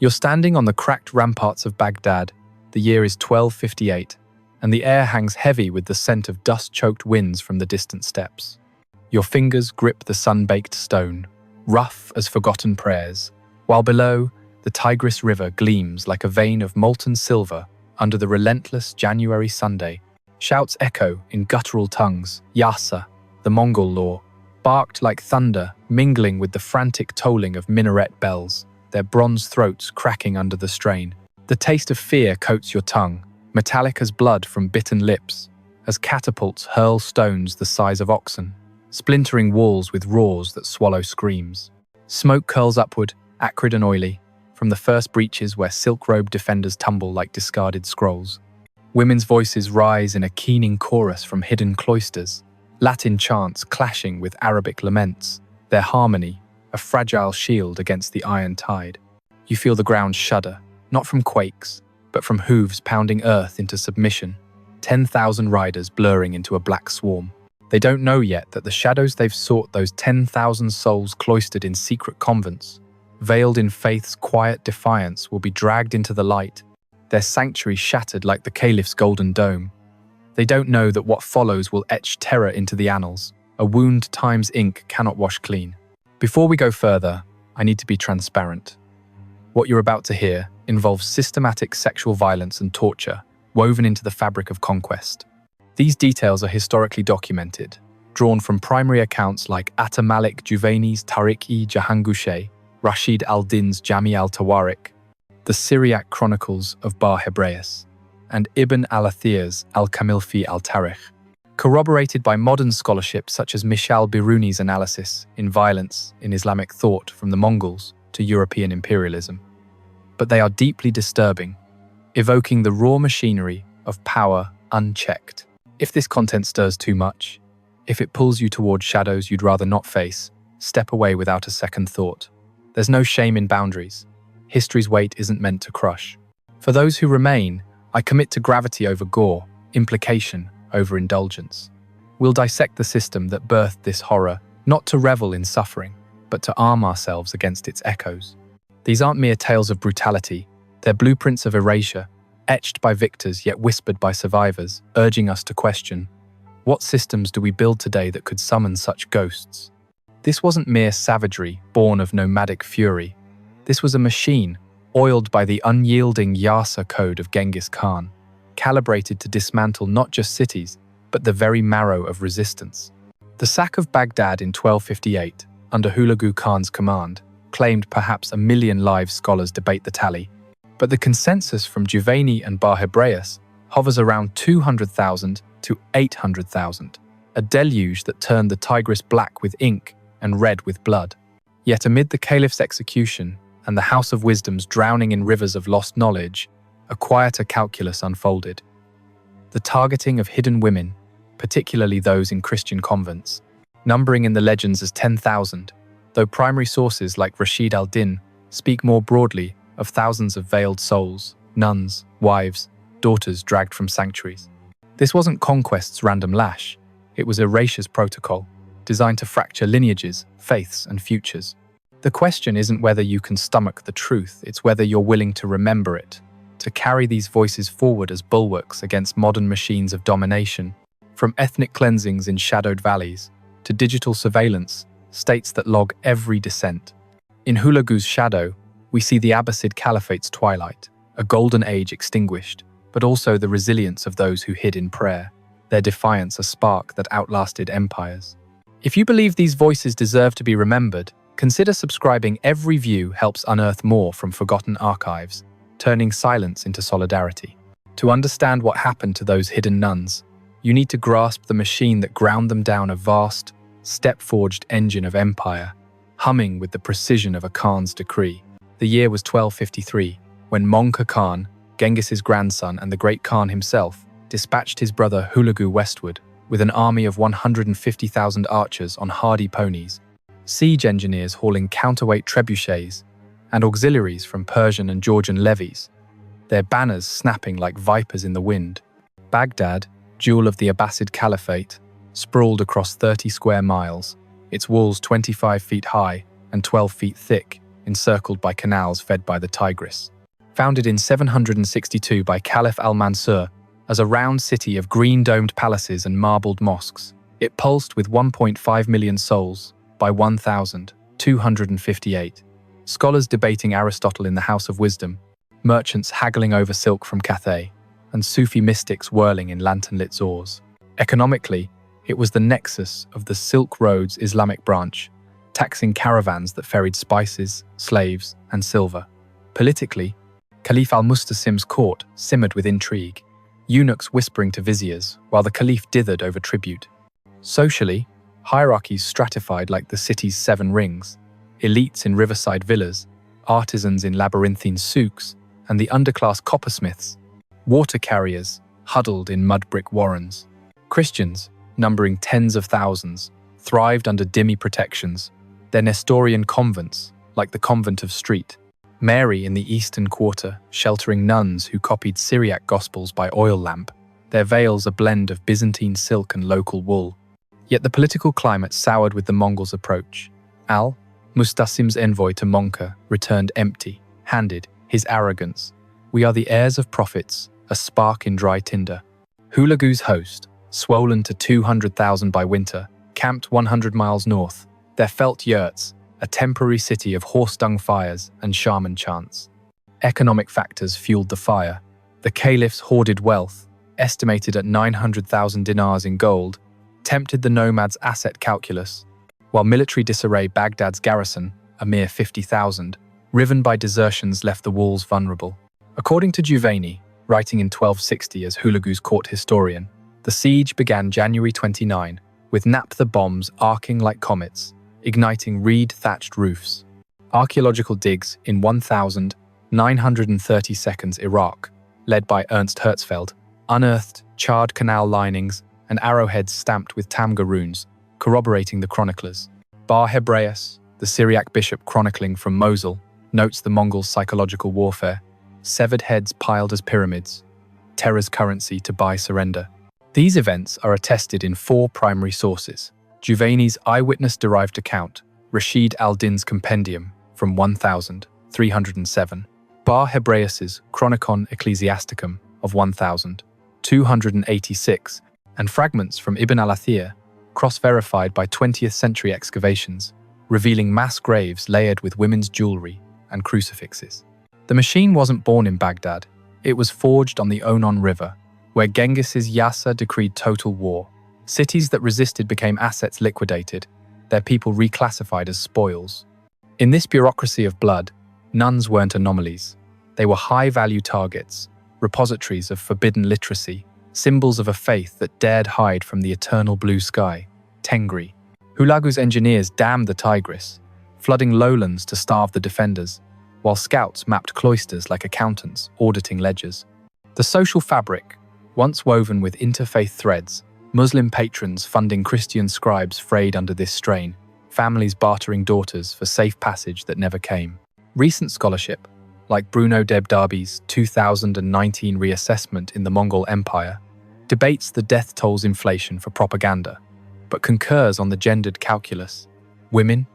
You're standing on the cracked ramparts of Baghdad. The year is 1258, and the air hangs heavy with the scent of dust-choked winds from the distant steppes. Your fingers grip the sun-baked stone, rough as forgotten prayers, while below, the Tigris River gleams like a vein of molten silver under the relentless January Sunday. Shouts echo in guttural tongues, yasa, the Mongol law, barked like thunder, mingling with the frantic tolling of minaret bells, their bronze throats cracking under the strain. The taste of fear coats your tongue, metallic as blood from bitten lips, as catapults hurl stones the size of oxen, splintering walls with roars that swallow screams. Smoke curls upward, acrid and oily, from the first breaches where silk-robed defenders tumble like discarded scrolls. Women's voices rise in a keening chorus from hidden cloisters, Latin chants clashing with Arabic laments, their harmony a fragile shield against the iron tide. You feel the ground shudder, not from quakes, but from hooves pounding earth into submission, 10,000 riders blurring into a black swarm. They don't know yet that the shadows they've sought, those 10,000 souls cloistered in secret convents, veiled in faith's quiet defiance, will be dragged into the light, their sanctuary shattered like the caliph's golden dome. They don't know that what follows will etch terror into the annals, a wound time's ink cannot wash clean. Before we go further, I need to be transparent. What you're about to hear involves systematic sexual violence and torture woven into the fabric of conquest. These details are historically documented, drawn from primary accounts like Ata-Malik Juvayni's Tarikh-i Jahangushay, Rashid al-Din's Jami al-Tawarikh, the Syriac chronicles of Hebraeus, and Ibn al-Athir's al-Kamil fi al-Tarikh, corroborated by modern scholarship such as Michal Biruni's analysis in violence in Islamic thought from the Mongols to European imperialism. But they are deeply disturbing, evoking the raw machinery of power unchecked. If this content stirs too much, if it pulls you toward shadows you'd rather not face, step away without a second thought. There's no shame in boundaries. History's weight isn't meant to crush. For those who remain, I commit to gravity over gore, implication over indulgence. We'll dissect the system that birthed this horror, not to revel in suffering, but to arm ourselves against its echoes. These aren't mere tales of brutality, they're blueprints of erasure, etched by victors yet whispered by survivors, urging us to question, what systems do we build today that could summon such ghosts? This wasn't mere savagery, born of nomadic fury. This was a machine, oiled by the unyielding yasa code of Genghis Khan, calibrated to dismantle not just cities, but the very marrow of resistance. The sack of Baghdad in 1258, under Hulagu Khan's command, claimed perhaps 1 million live. Scholars debate the tally, but the consensus from Juvayni and Hebraeus hovers around 200,000 to 800,000, a deluge that turned the Tigris black with ink and red with blood. Yet amid the caliph's execution and the House of Wisdom's drowning in rivers of lost knowledge, a quieter calculus unfolded. The targeting of hidden women, particularly those in Christian convents, numbering in the legends as 10,000, though primary sources like Rashid al-Din speak more broadly of thousands of veiled souls, nuns, wives, daughters dragged from sanctuaries. This wasn't conquest's random lash, it was erasure's protocol, designed to fracture lineages, faiths, and futures. The question isn't whether you can stomach the truth, it's whether you're willing to remember it, to carry these voices forward as bulwarks against modern machines of domination, from ethnic cleansings in shadowed valleys to digital surveillance, states that log every dissent. In Hulagu's shadow, we see the Abbasid Caliphate's twilight, a golden age extinguished, but also the resilience of those who hid in prayer, their defiance a spark that outlasted empires. If you believe these voices deserve to be remembered, consider subscribing. Every view helps unearth more from forgotten archives, turning silence into solidarity. To understand what happened to those hidden nuns, you need to grasp the machine that ground them down, a vast, step-forged engine of empire, humming with the precision of a Khan's decree. The year was 1253, when Mongol Khan, Genghis's grandson and the great Khan himself, dispatched his brother Hulagu westward with an army of 150,000 archers on hardy ponies, siege engineers hauling counterweight trebuchets, and auxiliaries from Persian and Georgian levies, their banners snapping like vipers in the wind. Baghdad, jewel of the Abbasid Caliphate, sprawled across 30 square miles, its walls 25 feet high and 12 feet thick, encircled by canals fed by the Tigris. Founded in 762 by Caliph al-Mansur as a round city of green-domed palaces and marbled mosques, it pulsed with 1.5 million souls by 1258. Scholars debating Aristotle in the House of Wisdom, merchants haggling over silk from Cathay, and Sufi mystics whirling in lantern-lit zors. Economically, it was the nexus of the Silk Road's Islamic branch, taxing caravans that ferried spices, slaves, and silver. Politically, Caliph al-Mustasim's court simmered with intrigue, eunuchs whispering to viziers while the caliph dithered over tribute. Socially, hierarchies stratified like the city's 7 rings, elites in riverside villas, artisans in labyrinthine souks, and the underclass coppersmiths, water carriers huddled in mud-brick warrens. Christians, numbering tens of thousands, thrived under dhimmi protections, their Nestorian convents, like the Convent of St. Mary in the Eastern Quarter, sheltering nuns who copied Syriac gospels by oil lamp, their veils a blend of Byzantine silk and local wool. Yet the political climate soured with the Mongols' approach. Al-Mustasim's envoy to Monka returned empty-handed, his arrogance. "We are the heirs of prophets, a spark in dry tinder." Hulagu's host, swollen to 200,000 by winter, camped 100 miles north, their felt yurts, a temporary city of horse-dung fires and shaman chants. Economic factors fueled the fire. The caliph's hoarded wealth, estimated at 900,000 dinars in gold, tempted the nomads' asset calculus, while military disarray Baghdad's garrison, a mere 50,000, riven by desertions left the walls vulnerable. According to Juvayni, writing in 1260 as Hulagu's court historian, the siege began January 29, with naphtha bombs arcing like comets, igniting reed-thatched roofs. Archaeological digs in 1,930 seconds Iraq, led by Ernst Herzfeld, unearthed charred canal linings and arrowheads stamped with Tamga runes, corroborating the chroniclers. Bar Hebraeus, the Syriac bishop chronicling from Mosul, notes the Mongols' psychological warfare, severed heads piled as pyramids, terror's currency to buy surrender. These events are attested in 4 primary sources: Juvayni's eyewitness-derived account, Rashid al-Din's compendium from 1307, Bar Hebraeus's Chronicon Ecclesiasticum of 1286, and fragments from Ibn al-Athir, cross-verified by 20th century excavations, revealing mass graves layered with women's jewelry and crucifixes. The machine wasn't born in Baghdad, it was forged on the Onon River, where Genghis's yasa decreed total war. Cities that resisted became assets liquidated, their people reclassified as spoils. In this bureaucracy of blood, nuns weren't anomalies. They were high-value targets, repositories of forbidden literacy, symbols of a faith that dared hide from the eternal blue sky, Tengri. Hulagu's engineers dammed the Tigris, flooding lowlands to starve the defenders, while scouts mapped cloisters like accountants auditing ledgers. The social fabric, once woven with interfaith threads, Muslim patrons funding Christian scribes frayed under this strain, families bartering daughters for safe passage that never came. Recent scholarship, like Bruno Debdabi's 2019 reassessment in the Mongol Empire, debates the death tolls inflation for propaganda, but concurs on the gendered calculus. Women,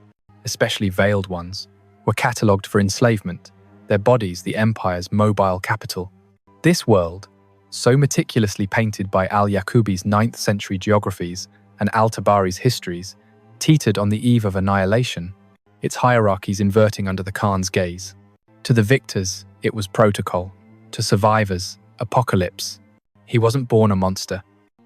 especially veiled ones, were catalogued for enslavement, their bodies the empire's mobile capital. This world, so meticulously painted by al-Yaqubi's 9th century geographies and al-Tabari's histories, teetered on the eve of annihilation, its hierarchies inverting under the Khan's gaze. To the victors, it was protocol. To survivors, apocalypse. He wasn't born a monster.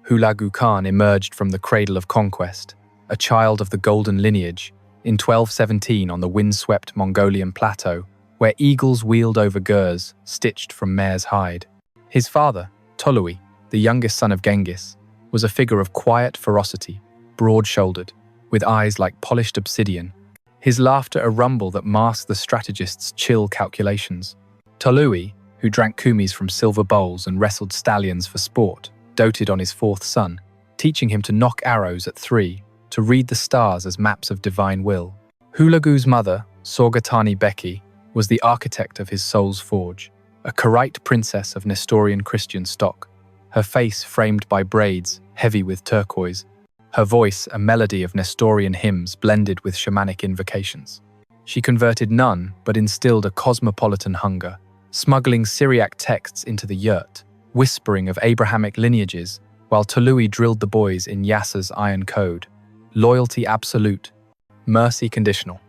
Hulagu Khan emerged from the cradle of conquest, a child of the golden lineage, in 1217 on the windswept Mongolian plateau, where eagles wheeled over gurs stitched from mare's hide. His father, Tolui, the youngest son of Genghis, was a figure of quiet ferocity, broad-shouldered, with eyes like polished obsidian, his laughter a rumble that masked the strategist's chill calculations. Tolui, who drank kumis from silver bowls and wrestled stallions for sport, doted on his 4th son, teaching him to nock arrows at 3, to read the stars as maps of divine will. Hulagu's mother, Sorgatani Beki, was the architect of his soul's forge, a Karaite princess of Nestorian Christian stock, her face framed by braids heavy with turquoise, her voice a melody of Nestorian hymns blended with shamanic invocations. She converted none, but instilled a cosmopolitan hunger, smuggling Syriac texts into the yurt, whispering of Abrahamic lineages, while Tului drilled the boys in Yasa's iron code. Loyalty absolute, mercy conditional.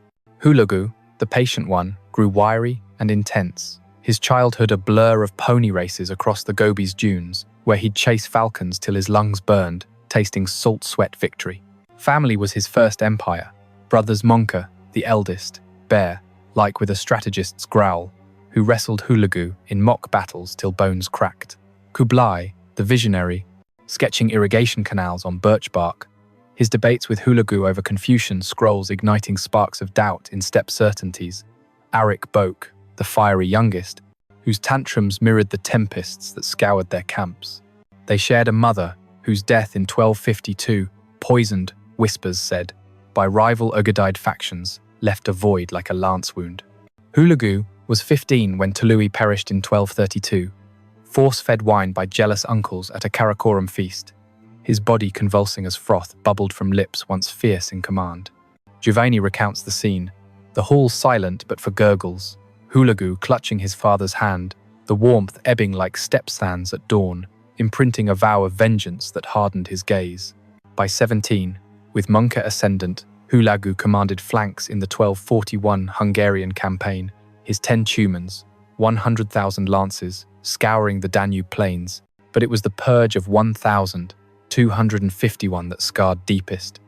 Hulagu, the patient one, grew wiry and intense, his childhood a blur of pony races across the Gobi's dunes, where he'd chase falcons till his lungs burned, tasting salt-sweat victory. Family was his first empire. Brothers Monka, the eldest, bare, like with a strategist's growl, who wrestled Hulagu in mock battles till bones cracked. Kublai, the visionary, sketching irrigation canals on birch bark, his debates with Hulagu over Confucian scrolls igniting sparks of doubt in steppe certainties. Arik Bok, the fiery youngest, whose tantrums mirrored the tempests that scoured their camps. They shared a mother, whose death in 1252, poisoned, whispers said, by rival Ogadide factions, left a void like a lance wound. Hulagu was 15 when Tului perished in 1232, force-fed wine by jealous uncles at a Karakoram feast. His body convulsing as froth bubbled from lips once fierce in command. Juvayni recounts the scene, the hall silent but for gurgles, Hulagu clutching his father's hand, the warmth ebbing like steppe sands at dawn, imprinting a vow of vengeance that hardened his gaze. By 17, with Monka ascendant, Hulagu commanded flanks in the 1241 Hungarian campaign, his 10 tumens, 100,000 lances, scouring the Danube plains, but it was the purge of 1,251 that scarred deepest.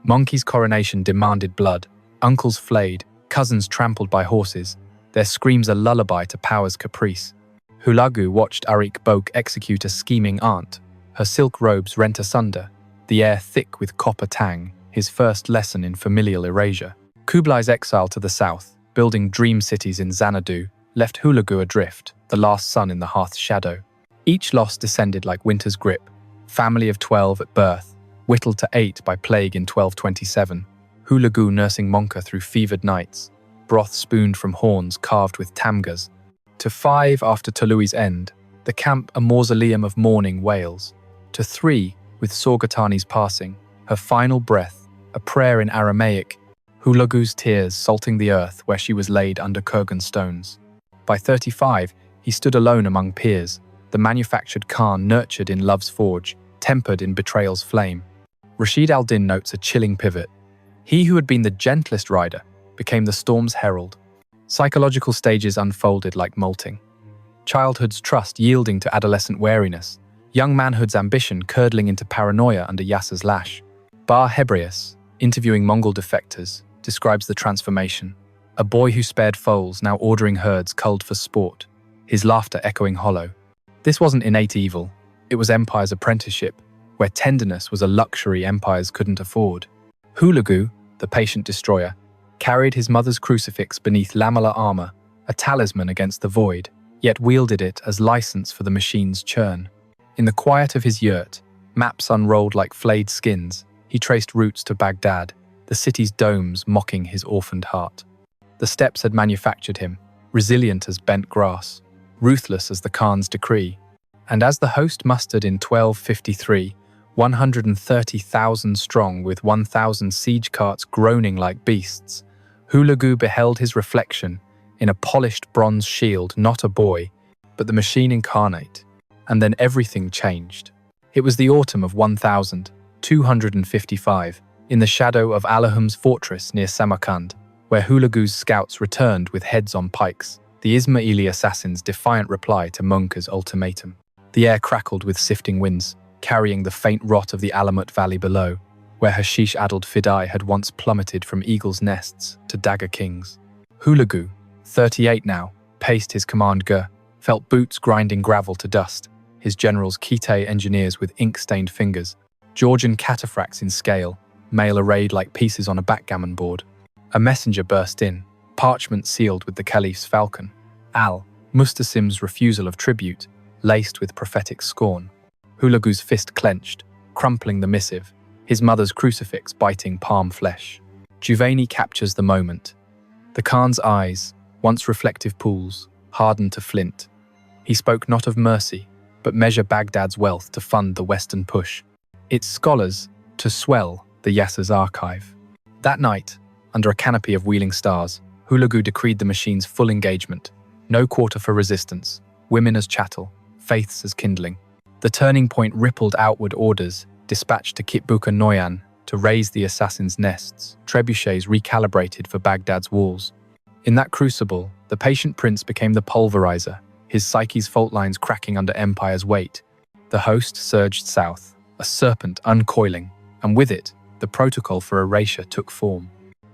Monki's coronation demanded blood, uncles flayed, cousins trampled by horses, their screams a lullaby to power's caprice. Hulagu watched Arik Bok execute a scheming aunt, her silk robes rent asunder, the air thick with copper tang, his first lesson in familial erasure. Kublai's exile to the south, building dream cities in Xanadu, left Hulagu adrift, the last son in the hearth's shadow. Each loss descended like winter's grip, family of 12 at birth, whittled to 8 by plague in 1227, Hulagu nursing Monka through fevered nights, broth spooned from horns carved with tamgas, to 5 after Tului's end, the camp a mausoleum of mourning wails, to 3 with Sorgatani's passing, her final breath, a prayer in Aramaic, Hulagu's tears salting the earth where she was laid under Kurgan stones. By 35, he stood alone among peers, the manufactured Khan nurtured in love's forge, tempered in betrayal's flame. Rashid al-Din notes a chilling pivot. He who had been the gentlest rider became the storm's herald. Psychological stages unfolded like molting. Childhood's trust yielding to adolescent wariness, young manhood's ambition curdling into paranoia under Yasa's lash. Bar Hebraeus, interviewing Mongol defectors, describes the transformation. A boy who spared foals now ordering herds culled for sport, his laughter echoing hollow. This wasn't innate evil, it was empire's apprenticeship, where tenderness was a luxury empires couldn't afford. Hulagu, the patient destroyer, carried his mother's crucifix beneath lamellar armor, a talisman against the void, yet wielded it as license for the machine's churn. In the quiet of his yurt, maps unrolled like flayed skins, he traced routes to Baghdad, the city's domes mocking his orphaned heart. The steppes had manufactured him, resilient as bent grass, ruthless as the Khan's decree. And as the host mustered in 1253, 130,000 strong with 1,000 siege carts groaning like beasts, Hulagu beheld his reflection in a polished bronze shield, not a boy, but the machine incarnate. And then everything changed. It was the autumn of 1255, in the shadow of Alahum's fortress near Samarkand, where Hulagu's scouts returned with heads on pikes, the Ismaili assassins' defiant reply to Monka's ultimatum. The air crackled with sifting winds, carrying the faint rot of the Alamut Valley below, where hashish-addled Fidai had once plummeted from eagles' nests to dagger kings. Hulagu, 38 now, paced his command gur, felt boots grinding gravel to dust, his generals Kite engineers with ink-stained fingers, Georgian cataphracts in scale, mail arrayed like pieces on a backgammon board. A messenger burst in, parchment sealed with the caliph's falcon, Mustasim's refusal of tribute, laced with prophetic scorn. Hulagu's fist clenched, crumpling the missive, his mother's crucifix biting palm flesh. Juvayni captures the moment. The Khan's eyes, once reflective pools, hardened to flint. He spoke not of mercy, but measure Baghdad's wealth to fund the Western push, its scholars to swell the Yasa's archive. That night, under a canopy of wheeling stars, Hulagu decreed the machine's full engagement. No quarter for resistance. Women as chattel. Faiths as kindling. The turning point rippled outward orders, dispatched to Kitbuka Noyan to raise the assassins' nests, trebuchets recalibrated for Baghdad's walls. In that crucible, the patient prince became the pulverizer, his psyche's fault lines cracking under empire's weight. The host surged south, a serpent uncoiling, and with it, the protocol for erasure took form.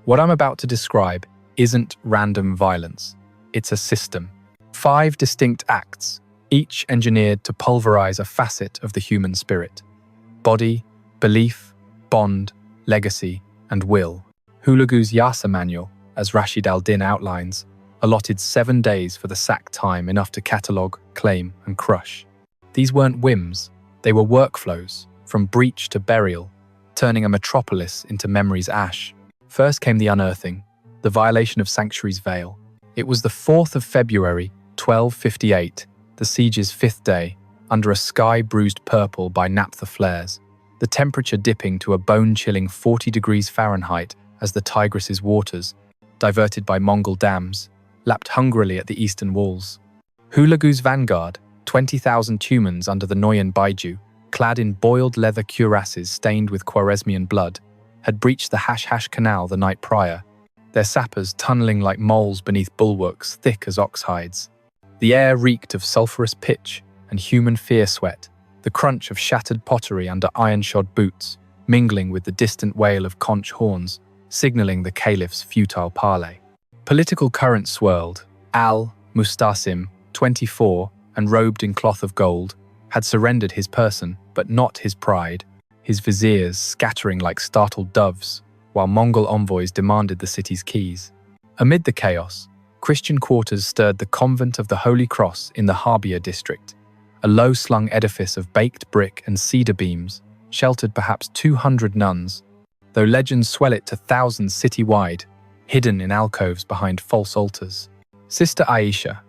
What I'm about to describe isn't random violence. It's a system. 5 distinct acts, each engineered to pulverize a facet of the human spirit. Body, belief, bond, legacy, and will. Hulagu's Yasa manual, as Rashid al-Din outlines, allotted 7 days for the sack time, enough to catalogue, claim, and crush. These weren't whims, they were workflows, from breach to burial, turning a metropolis into memory's ash. First came the unearthing, the violation of sanctuaries' veil. It was the 4th of February, 1258, the siege's 5th day, under a sky bruised purple by naphtha flares, the temperature dipping to a bone-chilling 40 degrees Fahrenheit as the Tigris's waters, diverted by Mongol dams, lapped hungrily at the eastern walls. Hulagu's vanguard, 20,000 Tumans under the Noyan Baiju, clad in boiled leather cuirasses stained with Khwarezmian blood, had breached the Hash-Hash Canal the night prior, their sappers tunneling like moles beneath bulwarks thick as ox hides. The air reeked of sulphurous pitch and human fear sweat, the crunch of shattered pottery under iron-shod boots, mingling with the distant wail of conch horns, signaling the caliph's futile parley. Political currents swirled. Al-Mustasim, 24, and robed in cloth of gold, had surrendered his person, but not his pride, his viziers scattering like startled doves, while Mongol envoys demanded the city's keys. Amid the chaos, Christian quarters stirred the Convent of the Holy Cross in the Harbia district, a low-slung edifice of baked brick and cedar beams, sheltered perhaps 200 nuns, though legends swell it to thousands city-wide, hidden in alcoves behind false altars. Sister Aisha,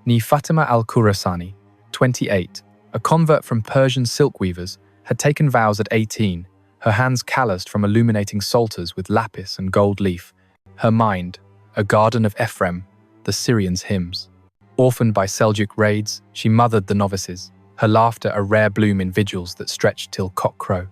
née Fatima al-Khurasani, 28, a convert from Persian silk weavers, had taken vows at 18, her hands calloused from illuminating psalters with lapis and gold leaf, her mind, a garden of Ephraim, the Syrians' hymns. Orphaned by Seljuk raids, she mothered the novices, her laughter a rare bloom in vigils that stretched till cockcrow.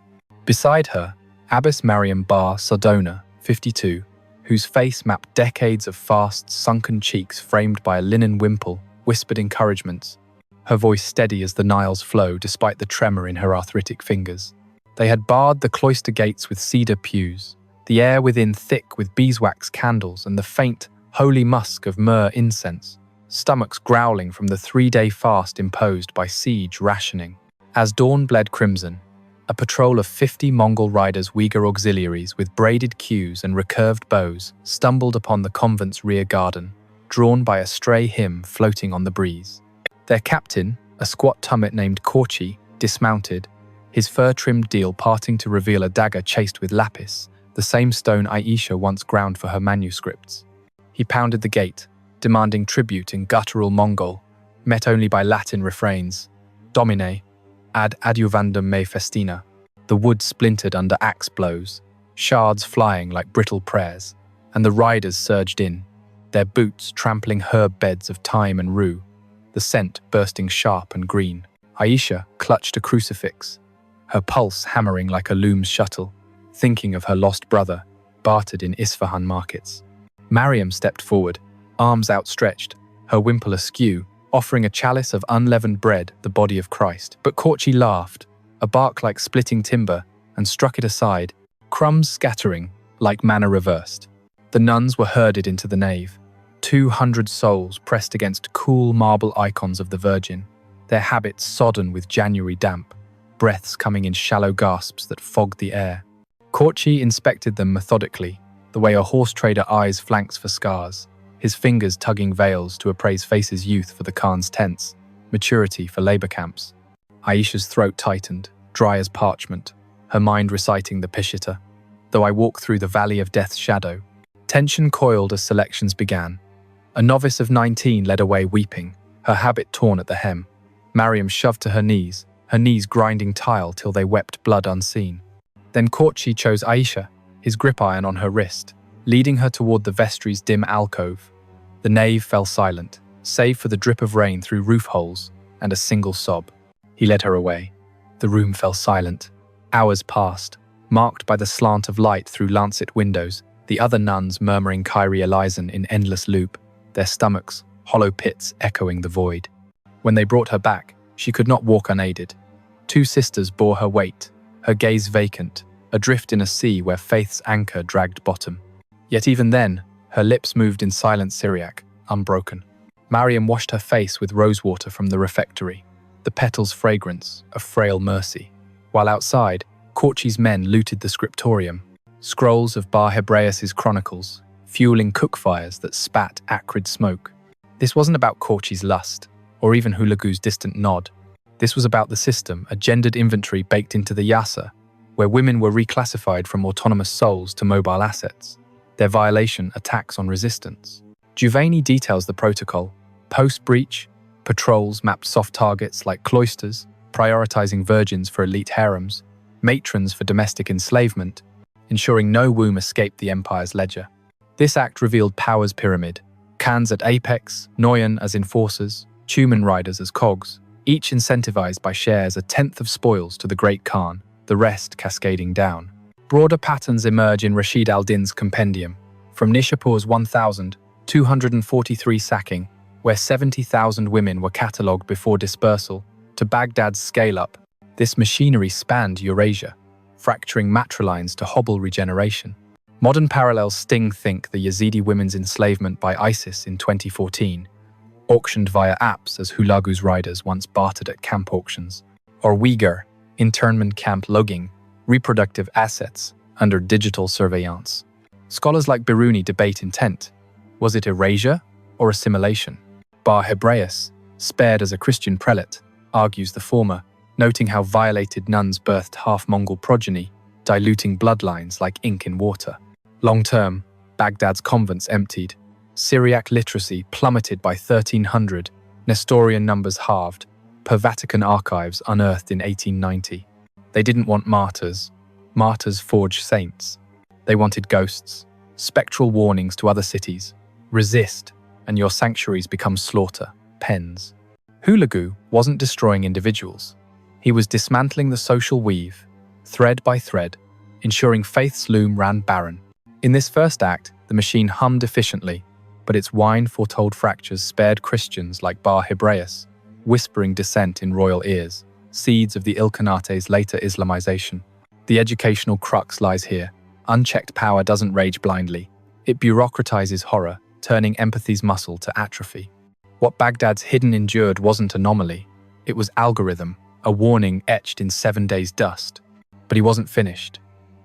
Beside her, Abbess Mariam Bar Sodona, 52, whose face mapped decades of fast, sunken cheeks framed by a linen wimple, whispered encouragements, her voice steady as the Nile's flow despite the tremor in her arthritic fingers. They had barred the cloister gates with cedar pews, the air within thick with beeswax candles and the faint, holy musk of myrrh incense, stomachs growling from the 3-day fast imposed by siege rationing. As dawn bled crimson, a patrol of 50 Mongol riders' Uyghur auxiliaries with braided queues and recurved bows stumbled upon the convent's rear garden, drawn by a stray hymn floating on the breeze. Their captain, a squat tummet named Korchi, dismounted, his fur-trimmed deal parting to reveal a dagger chased with lapis, the same stone Aisha once ground for her manuscripts. He pounded the gate, demanding tribute in guttural Mongol, met only by Latin refrains, Domine, ad adjuvandum me festina. The wood splintered under axe blows, shards flying like brittle prayers, and the riders surged in, their boots trampling herb beds of thyme and rue, the scent bursting sharp and green. Aisha clutched a crucifix, her pulse hammering like a loom's shuttle, thinking of her lost brother, bartered in Isfahan markets. Mariam stepped forward, arms outstretched, her wimple askew, offering a chalice of unleavened bread, the body of Christ. But Korchi laughed, a bark like splitting timber, and struck it aside, crumbs scattering, like manna reversed. The nuns were herded into the nave, 200 souls pressed against cool marble icons of the Virgin, their habits sodden with January damp, breaths coming in shallow gasps that fogged the air. Korchi inspected them methodically, the way a horse trader eyes flanks for scars, his fingers tugging veils to appraise faces' youth for the Khan's tents, maturity for labor camps. Aisha's throat tightened, dry as parchment, her mind reciting the Peshitta. Though I walk through the valley of death's shadow, tension coiled as selections began. A novice of 19 led away weeping, her habit torn at the hem. Mariam shoved to her knees grinding tile till they wept blood unseen. Then Korchi chose Aisha, his grip iron on her wrist, leading her toward the vestry's dim alcove. The nave fell silent, save for the drip of rain through roof holes and a single sob. He led her away. The room fell silent. Hours passed, marked by the slant of light through lancet windows, the other nuns murmuring Kyrie eleison in endless loop, their stomachs hollow pits echoing the void. When they brought her back, she could not walk unaided. Two sisters bore her weight, her gaze vacant, adrift in a sea where faith's anchor dragged bottom. Yet even then, her lips moved in silent Syriac, unbroken. Mariam washed her face with rosewater from the refectory, the petals' fragrance of frail mercy. While outside, Corchi's men looted the scriptorium, scrolls of Bar Hebraeus' chronicles, fueling cook fires that spat acrid smoke. This wasn't about Corchi's lust, or even Hulagu's distant nod. This was about the system, a gendered inventory baked into the yasa, where women were reclassified from autonomous souls to mobile assets. Their violation attacks on resistance. Juvayni details the protocol. Post-breach, patrols mapped soft targets like cloisters, prioritizing virgins for elite harems, matrons for domestic enslavement, ensuring no womb escaped the empire's ledger. This act revealed power's pyramid. Khans at apex, Noyan as enforcers, Tumen riders as cogs, each incentivized by shares a tenth of spoils to the great Khan, the rest cascading down. Broader patterns emerge in Rashid al-Din's compendium, from Nishapur's 1,243 sacking, where 70,000 women were catalogued before dispersal, to Baghdad's scale-up. This machinery spanned Eurasia, fracturing matrilines to hobble regeneration. Modern parallels think the Yazidi women's enslavement by ISIS in 2014, auctioned via apps as Hulagu's riders once bartered at camp auctions, or Uyghur, internment camp logging, reproductive assets under digital surveillance. Scholars like Biruni debate intent. Was it erasure or assimilation? Bar Hebraeus, spared as a Christian prelate, argues the former, noting how violated nuns birthed half-Mongol progeny, diluting bloodlines like ink in water. Long-term, Baghdad's convents emptied, Syriac literacy plummeted by 1300, Nestorian numbers halved, per Vatican archives unearthed in 1890. They didn't want martyrs. Martyrs forged saints. They wanted ghosts, spectral warnings to other cities. Resist, and your sanctuaries become slaughter, pens. Hulagu wasn't destroying individuals. He was dismantling the social weave, thread by thread, ensuring faith's loom ran barren. In this first act, the machine hummed efficiently, but its whine foretold fractures spared Christians like Bar Hebraeus, whispering dissent in royal ears, seeds of the Ilkhanate's later Islamization. The educational crux lies here. Unchecked power doesn't rage blindly. It bureaucratizes horror, turning empathy's muscle to atrophy. What Baghdad's hidden endured wasn't anomaly. It was algorithm, a warning etched in 7 days' dust. But he wasn't finished.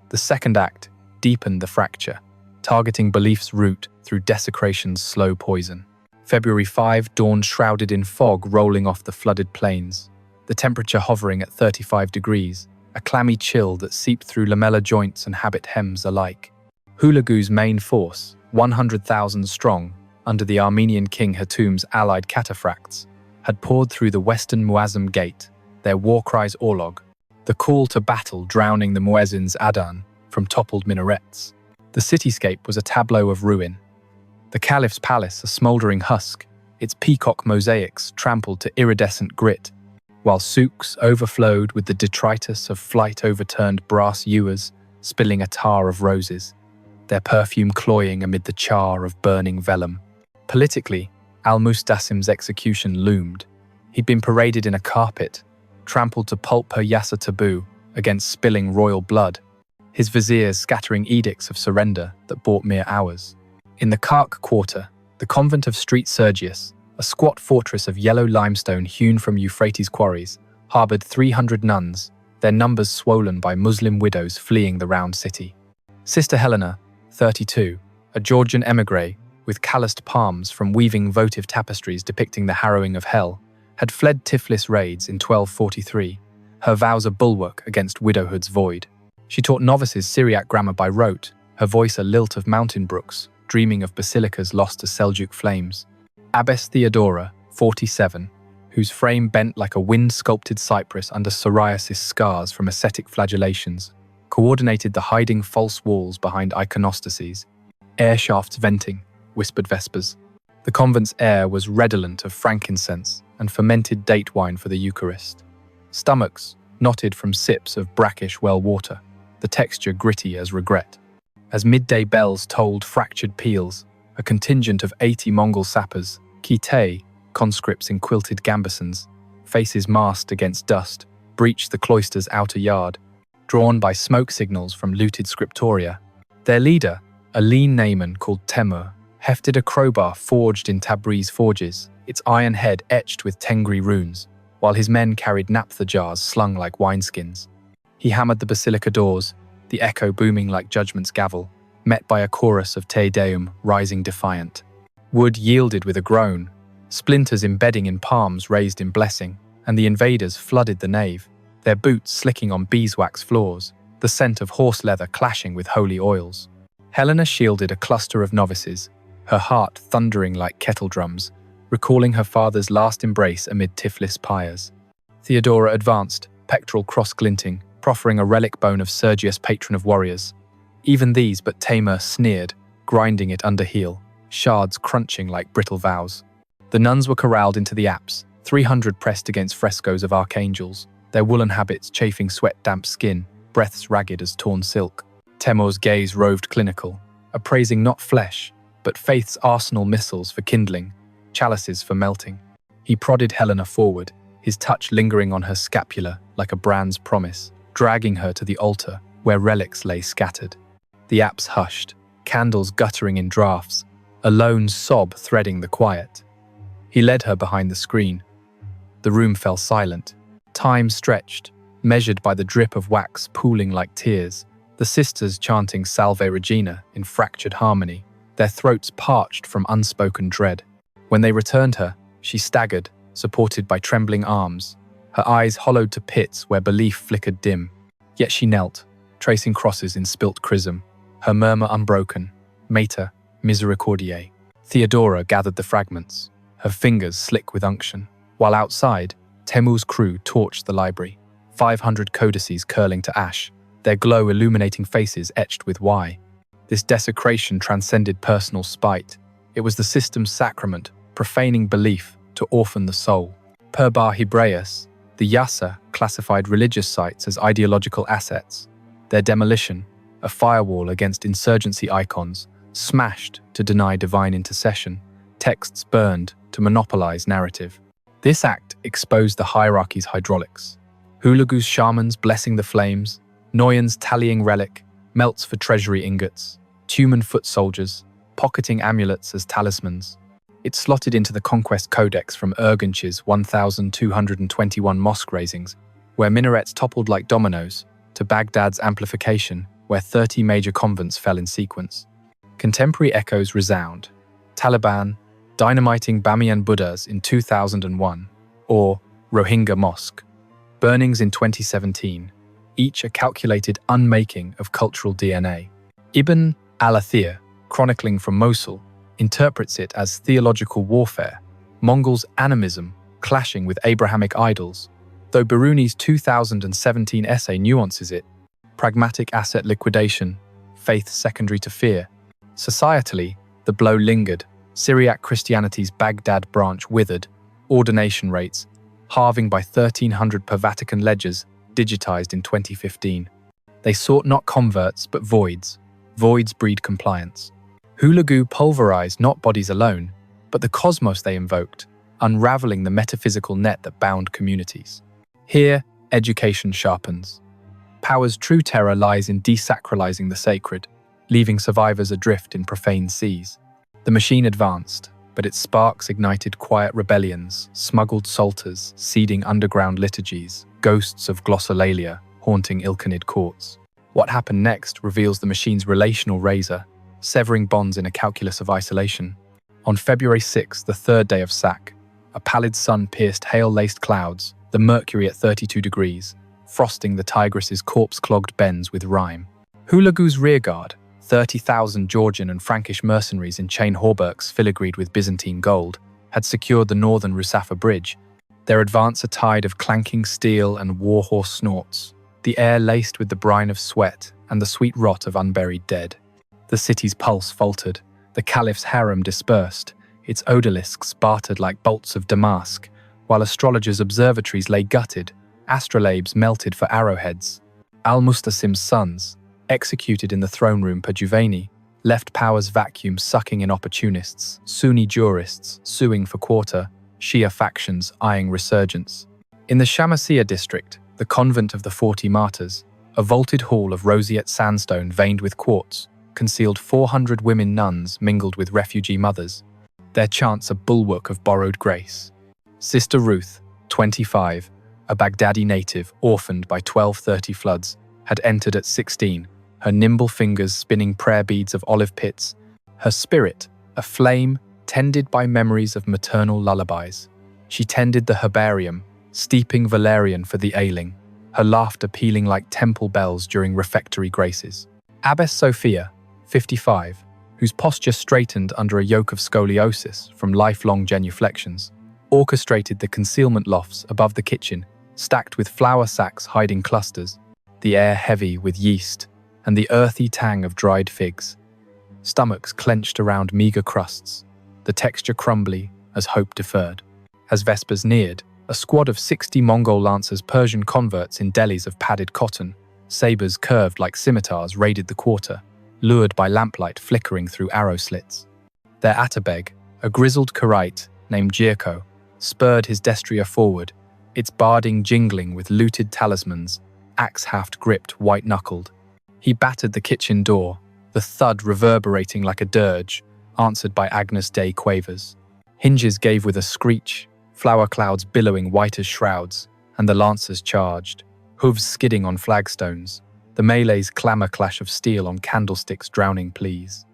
The second act deepened the fracture, targeting belief's root through desecration's slow poison. February 5 dawned shrouded in fog rolling off the flooded plains, the temperature hovering at 35 degrees, a clammy chill that seeped through lamellar joints and habit hems alike. Hulagu's main force, 100,000 strong, under the Armenian king Hatum's allied cataphracts, had poured through the western Muazzam gate, their war cries orlog, the call to battle drowning the muezzin's adhan from toppled minarets. The cityscape was a tableau of ruin. The caliph's palace a smouldering husk, its peacock mosaics trampled to iridescent grit, while souks overflowed with the detritus of flight-overturned brass ewers spilling a tar of roses, their perfume cloying amid the char of burning vellum. Politically, al-Mustasim's execution loomed. He'd been paraded in a carpet, trampled to pulp per yasa taboo against spilling royal blood, his viziers scattering edicts of surrender that bought mere hours. In the Kark quarter, the Convent of St Sergius, a squat fortress of yellow limestone hewn from Euphrates quarries, harbored 300 nuns, their numbers swollen by Muslim widows fleeing the round city. Sister Helena, 32, a Georgian emigre with calloused palms from weaving votive tapestries depicting the harrowing of hell, had fled Tiflis raids in 1243, her vows a bulwark against widowhood's void. She taught novices Syriac grammar by rote, her voice a lilt of mountain brooks, dreaming of basilicas lost to Seljuk flames. Abbess Theodora, 47, whose frame bent like a wind-sculpted cypress under psoriasis scars from ascetic flagellations, coordinated the hiding false walls behind iconostases. Air shafts venting, whispered vespers. The convent's air was redolent of frankincense and fermented date wine for the Eucharist. Stomachs knotted from sips of brackish well water, the texture gritty as regret. As midday bells tolled fractured peals, a contingent of 80 Mongol sappers, Kitay, conscripts in quilted gambesons, faces masked against dust, breached the cloister's outer yard, drawn by smoke signals from looted scriptoria. Their leader, a lean Naaman called Temur, hefted a crowbar forged in Tabriz forges, its iron head etched with Tengri runes, while his men carried naphtha jars slung like wineskins. He hammered the basilica doors, the echo booming like judgment's gavel, met by a chorus of Te Deum rising defiant. Wood yielded with a groan, splinters embedding in palms raised in blessing, and the invaders flooded the nave, their boots slicking on beeswax floors, the scent of horse leather clashing with holy oils. Helena shielded a cluster of novices, her heart thundering like kettle drums, recalling her father's last embrace amid Tiflis pyres. Theodora advanced, pectoral cross glinting, proffering a relic bone of Sergius, patron of warriors. Even these but Tamer sneered, grinding it under heel, shards crunching like brittle vows. The nuns were corralled into the apse, 300 pressed against frescoes of archangels, their woolen habits chafing sweat-damp skin, breaths ragged as torn silk. Temur's gaze roved clinical, appraising not flesh, but faith's arsenal missiles for kindling, chalices for melting. He prodded Helena forward, his touch lingering on her scapula like a brand's promise, dragging her to the altar where relics lay scattered. The apse hushed, candles guttering in draughts, a lone sob threading the quiet. He led her behind the screen. The room fell silent. Time stretched, measured by the drip of wax pooling like tears, the sisters chanting Salve Regina in fractured harmony, their throats parched from unspoken dread. When they returned her, she staggered, supported by trembling arms, her eyes hollowed to pits where belief flickered dim. Yet she knelt, tracing crosses in spilt chrism, her murmur unbroken, Mater misericordiae. Theodora gathered the fragments, her fingers slick with unction, while outside, Temur's crew torched the library, 500 codices curling to ash, their glow illuminating faces etched with Y. This desecration transcended personal spite. It was the system's sacrament, profaning belief to orphan the soul. Per Bar Hebraeus, the yasa classified religious sites as ideological assets. Their demolition, a firewall against insurgency icons, smashed to deny divine intercession, texts burned to monopolize narrative. This act exposed the hierarchy's hydraulics. Hulagu's shamans blessing the flames, Noyan's tallying relic, melts for treasury ingots, Tumen foot soldiers, pocketing amulets as talismans. It slotted into the conquest codex from Urgench's 1,221 mosque razings, where minarets toppled like dominoes, to Baghdad's amplification, where 30 major convents fell in sequence. Contemporary echoes resound. Taliban, dynamiting Bamiyan Buddhas in 2001, or Rohingya Mosque, burnings in 2017, each a calculated unmaking of cultural DNA. Ibn al-Athir, chronicling from Mosul, interprets it as theological warfare, Mongols' animism clashing with Abrahamic idols, though Biruni's 2017 essay nuances it, pragmatic asset liquidation, faith secondary to fear. Societally, the blow lingered, Syriac Christianity's Baghdad branch withered, ordination rates, halving by 1,300 per Vatican ledgers, digitized in 2015. They sought not converts but voids. Voids breed compliance. Hulagu pulverized not bodies alone, but the cosmos they invoked, unraveling the metaphysical net that bound communities. Here, education sharpens. Power's true terror lies in desacralizing the sacred, leaving survivors adrift in profane seas. The machine advanced, but its sparks ignited quiet rebellions, smuggled psalters, seeding underground liturgies, ghosts of glossolalia haunting Ilkhanid courts. What happened next reveals the machine's relational razor, severing bonds in a calculus of isolation. On February 6, the third day of sack, a pallid sun pierced hail-laced clouds, the mercury at 32 degrees, frosting the Tigris's corpse-clogged bends with rime. Hulagu's rearguard, 30,000 Georgian and Frankish mercenaries in chain hauberks filigreed with Byzantine gold, had secured the northern Rusafa bridge, their advance a tide of clanking steel and warhorse snorts, the air laced with the brine of sweat and the sweet rot of unburied dead. The The city's pulse faltered, the caliph's harem dispersed, its odalisks bartered like bolts of damask, while astrologers' observatories lay gutted, astrolabes melted for arrowheads. Al-Mustasim's sons, executed in the throne room per Juvayni, left power's vacuum sucking in opportunists, Sunni jurists suing for quarter, Shia factions eyeing resurgence. In the Shamsiyya district, the Convent of the 40 Martyrs, a vaulted hall of roseate sandstone veined with quartz, concealed 400 women nuns mingled with refugee mothers, their chants a bulwark of borrowed grace. Sister Ruth, 25, a Baghdadi native orphaned by 1230 floods, had entered at 16, her nimble fingers spinning prayer beads of olive pits, her spirit a flame tended by memories of maternal lullabies. She tended the herbarium, steeping valerian for the ailing, her laughter pealing like temple bells during refectory graces. Abbess Sophia, 55, whose posture straightened under a yoke of scoliosis from lifelong genuflections, orchestrated the concealment lofts above the kitchen, stacked with flour sacks hiding clusters, the air heavy with yeast and the earthy tang of dried figs. Stomachs clenched around meager crusts, the texture crumbly as hope deferred. As Vespers neared, a squad of 60 Mongol lancers Persian converts in delis of padded cotton, sabers curved like scimitars raided the quarter, lured by lamplight flickering through arrow slits. Their Atabeg, a grizzled Karaite named Jirko, spurred his destrier forward, its barding jingling with looted talismans, axe-haft gripped white-knuckled. He battered the kitchen door, the thud reverberating like a dirge, answered by Agnus Dei quavers. Hinges gave with a screech, flower clouds billowing white as shrouds, and the lancers charged, hooves skidding on flagstones, the melee's clamour-clash of steel on candlesticks drowning pleas.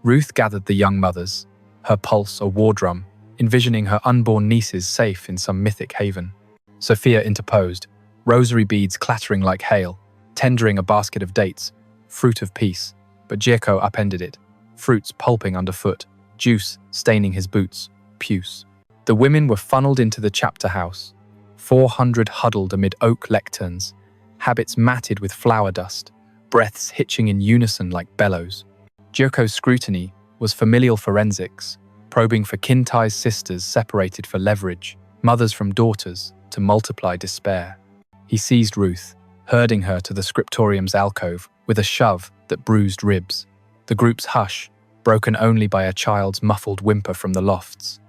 Ruth gathered the young mothers, her pulse a war drum, envisioning her unborn nieces safe in some mythic haven. Sophia interposed, rosary beads clattering like hail, tendering a basket of dates, fruit of peace, but Jirko upended it, fruits pulping underfoot, juice staining his boots, puce. The women were funneled into the chapter house, 400 huddled amid oak lecterns, habits matted with flower dust, breaths hitching in unison like bellows. Jirko's scrutiny was familial forensics, probing for kin-ties sisters separated for leverage, mothers from daughters, to multiply despair. He seized Ruth, herding her to the scriptorium's alcove with a shove that bruised ribs. The group's hush, broken only by a child's muffled whimper from the lofts.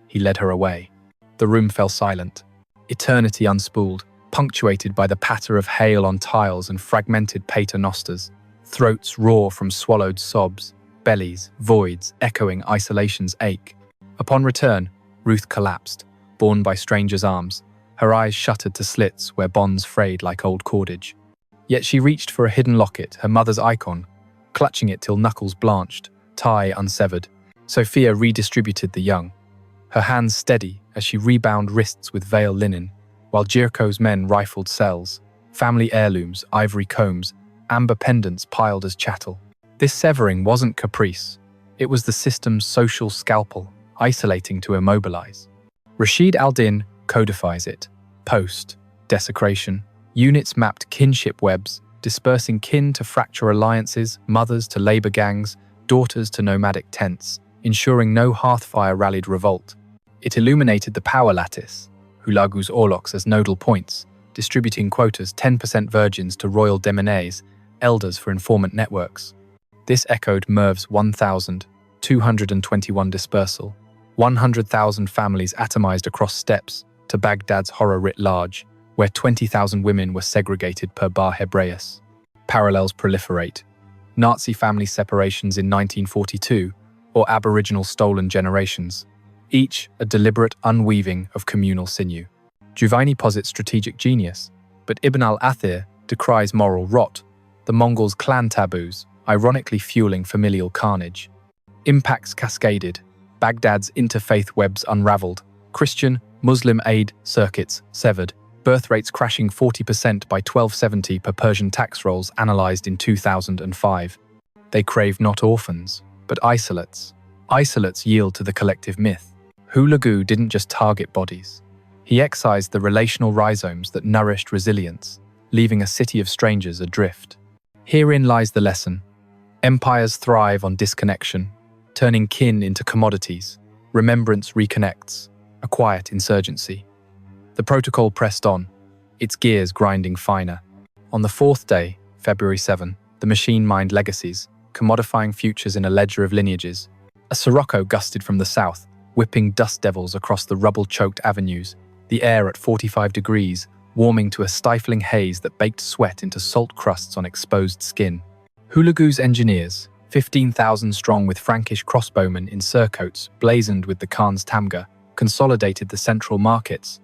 He led her away. The room fell silent. Eternity unspooled, punctuated by the patter of hail on tiles and fragmented paternosters, throats raw from swallowed sobs, bellies, voids, echoing isolation's ache. Upon return, Ruth collapsed, borne by strangers' arms, her eyes shuttered to slits where bonds frayed like old cordage. Yet she reached for a hidden locket, her mother's icon, clutching it till knuckles blanched, tie unsevered. Sophia redistributed the young, her hands steady as she rebound wrists with veil linen, while Jirko's men rifled cells, family heirlooms, ivory combs, amber pendants piled as chattel. This severing wasn't caprice. It was the system's social scalpel, isolating to immobilize. Rashid al-Din codifies it. Post, desecration, units mapped kinship webs, dispersing kin to fracture alliances, mothers to labor gangs, daughters to nomadic tents, ensuring no hearthfire rallied revolt. It illuminated the power lattice, Hulagu's orloks as nodal points, distributing quotas 10% virgins to royal demones, elders for informant networks. This echoed Merv's 1,221 dispersal, 100,000 families atomized across steppes, to Baghdad's horror writ large, where 20,000 women were segregated per bar Hebraeus. Parallels proliferate. Nazi family separations in 1942, or Aboriginal stolen generations, each a deliberate unweaving of communal sinew. Juvayni posits strategic genius, but Ibn al-Athir decries moral rot, the Mongols' clan taboos, ironically fueling familial carnage. Impacts cascaded, Baghdad's interfaith webs unraveled, Christian, Muslim aid circuits severed, birth rates crashing 40% by 1270 per Persian tax rolls analysed in 2005. They crave not orphans, but isolates. Isolates yield to the collective myth. Hulagu didn't just target bodies. He excised the relational rhizomes that nourished resilience, leaving a city of strangers adrift. Herein lies the lesson. Empires thrive on disconnection, turning kin into commodities. Remembrance reconnects, a quiet insurgency. The protocol pressed on, its gears grinding finer. On the fourth day, February 7, the machine mined legacies, commodifying futures in a ledger of lineages. A sirocco gusted from the south, whipping dust devils across the rubble-choked avenues, the air at 45 degrees, warming to a stifling haze that baked sweat into salt crusts on exposed skin. Hulagu's engineers, 15,000 strong with Frankish crossbowmen in surcoats blazoned with the Khan's tamga, consolidated the central markets.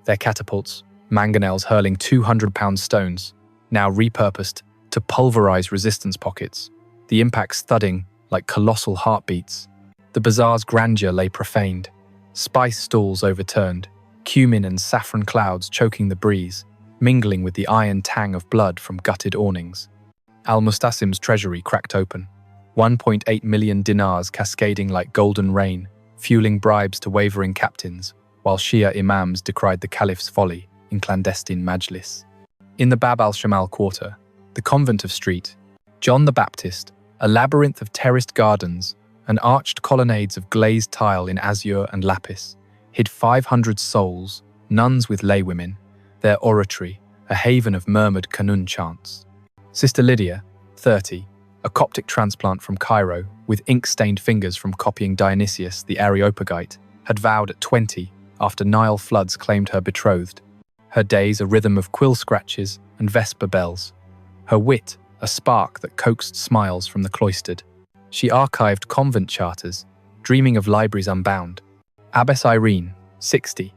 Their catapults, mangonels hurling 200-pound stones, now repurposed to pulverize resistance pockets, the impacts thudding like colossal heartbeats. The bazaar's grandeur lay profaned, spice stalls overturned, cumin and saffron clouds choking the breeze, mingling with the iron tang of blood from gutted awnings. Al-Mustasim's treasury cracked open, 1.8 million dinars cascading like golden rain, fueling bribes to wavering captains, while Shia imams decried the caliph's folly in clandestine majlis. In the Bab al-Shamal quarter, the Convent of St. John the Baptist, a labyrinth of terraced gardens and arched colonnades of glazed tile in azure and lapis, hid 500 souls, nuns with laywomen, their oratory, a haven of murmured Qanun chants. Sister Lydia, 30, a Coptic transplant from Cairo, with ink-stained fingers from copying Dionysius the Areopagite, had vowed at 20 after Nile floods claimed her betrothed. Her days a rhythm of quill scratches and vesper bells. Her wit a spark that coaxed smiles from the cloistered. She archived convent charters, dreaming of libraries unbound. Abbess Irene, 60,